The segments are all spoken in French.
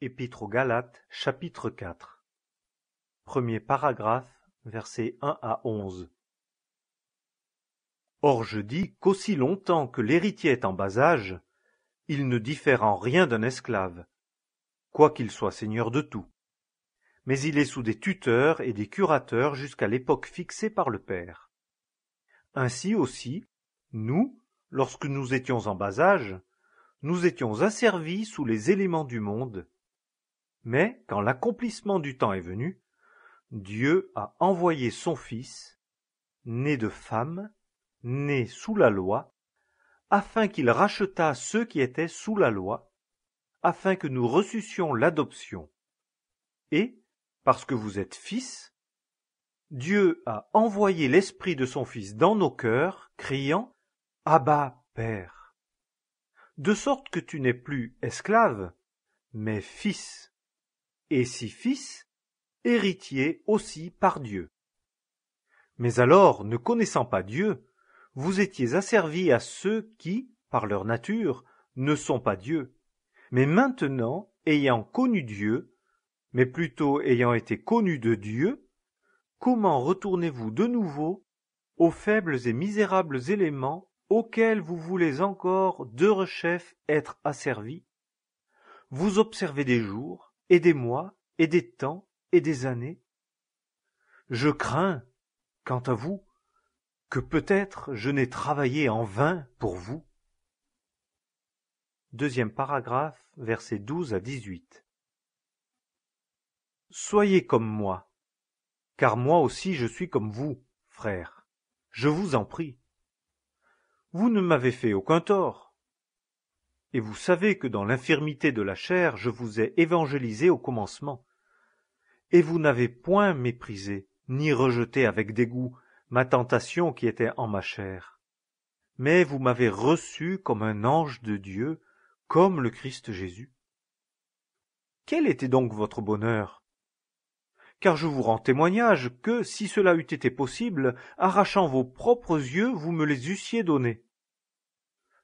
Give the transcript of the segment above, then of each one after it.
Épître aux Galates, chapitre 4. Premier paragraphe, versets 1 à 11. Or je dis qu'aussi longtemps que l'héritier est en bas âge, il ne diffère en rien d'un esclave, quoiqu'il soit seigneur de tout. Mais il est sous des tuteurs et des curateurs jusqu'à l'époque fixée par le Père. Ainsi aussi, nous, lorsque nous étions en bas âge, nous étions asservis sous les éléments du monde. Mais quand l'accomplissement du temps est venu, Dieu a envoyé son Fils, né de femme, né sous la loi, afin qu'il rachetât ceux qui étaient sous la loi, afin que nous reçussions l'adoption. Et, parce que vous êtes fils, Dieu a envoyé l'Esprit de son Fils dans nos cœurs, criant « Abba, Père !» De sorte que tu n'es plus esclave, mais fils. Et si fils, héritier aussi par Dieu. Mais alors, ne connaissant pas Dieu, vous étiez asservis à ceux qui, par leur nature, ne sont pas Dieu. Mais maintenant, ayant connu Dieu, mais plutôt ayant été connus de Dieu, comment retournez-vous de nouveau aux faibles et misérables éléments auxquels vous voulez encore, derechef, être asservis? Vous observez des jours, et des mois, et des temps, et des années. Je crains, quant à vous, que peut-être je n'ai travaillé en vain pour vous. Deuxième paragraphe, versets 12 à 18. Soyez comme moi, car moi aussi je suis comme vous, frères. Je vous en prie. Vous ne m'avez fait aucun tort. Et vous savez que dans l'infirmité de la chair, je vous ai évangélisé au commencement. Et vous n'avez point méprisé, ni rejeté avec dégoût ma tentation qui était en ma chair. Mais vous m'avez reçu comme un ange de Dieu, comme le Christ Jésus. Quel était donc votre bonheur? Car je vous rends témoignage que, si cela eût été possible, arrachant vos propres yeux, vous me les eussiez donnés.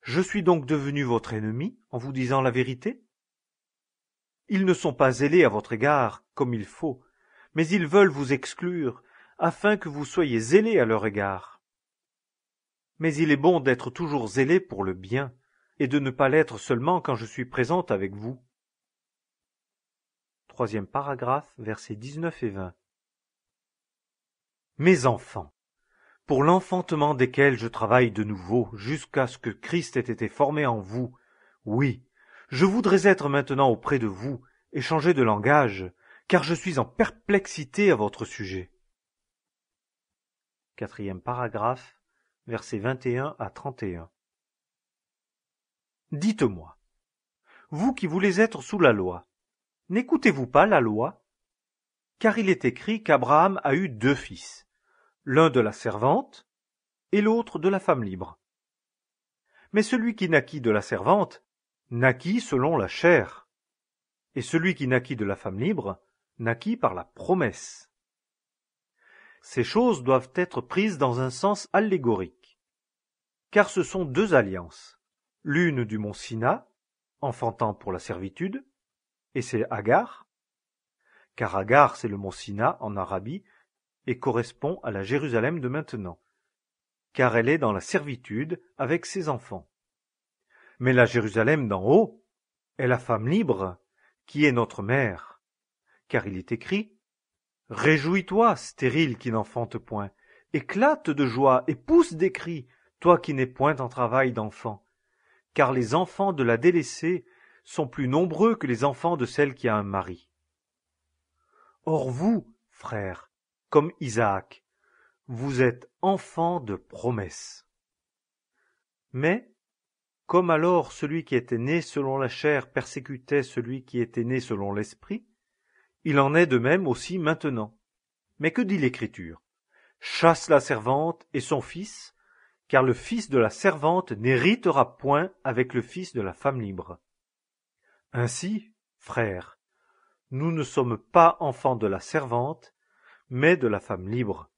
Je suis donc devenu votre ennemi en vous disant la vérité? Ils ne sont pas zélés à votre égard, comme il faut, mais ils veulent vous exclure, afin que vous soyez zélés à leur égard. Mais il est bon d'être toujours zélé pour le bien, et de ne pas l'être seulement quand je suis présente avec vous. Troisième paragraphe, versets 19 et 20. Mes enfants, pour l'enfantement desquels je travaille de nouveau, jusqu'à ce que Christ ait été formé en vous, oui, je voudrais être maintenant auprès de vous, et changer de langage, car je suis en perplexité à votre sujet. Quatrième paragraphe, versets 21 à 31. Dites-moi, vous qui voulez être sous la loi, n'écoutez-vous pas la loi? Car il est écrit qu'Abraham a eu 2 fils, l'un de la servante et l'autre de la femme libre. Mais celui qui naquit de la servante naquit selon la chair, et celui qui naquit de la femme libre naquit par la promesse. Ces choses doivent être prises dans un sens allégorique, car ce sont 2 alliances, l'une du mont Sina, enfantant pour la servitude, et c'est Agar, car Agar c'est le mont Sina en Arabie, et correspond à la Jérusalem de maintenant, car elle est dans la servitude avec ses enfants. Mais la Jérusalem d'en haut est la femme libre, qui est notre mère, car il est écrit « Réjouis-toi, stérile qui n'enfante point, éclate de joie et pousse des cris, toi qui n'es point en travail d'enfant, car les enfants de la délaissée sont plus nombreux que les enfants de celle qui a un mari. » Or vous, frères, comme Isaac, vous êtes enfants de promesse. Mais, comme alors celui qui était né selon la chair persécutait celui qui était né selon l'esprit, il en est de même aussi maintenant. Mais que dit l'Écriture? Chasse la servante et son fils, car le fils de la servante n'héritera point avec le fils de la femme libre. Ainsi, frères, nous ne sommes pas enfants de la servante, mais de la femme libre.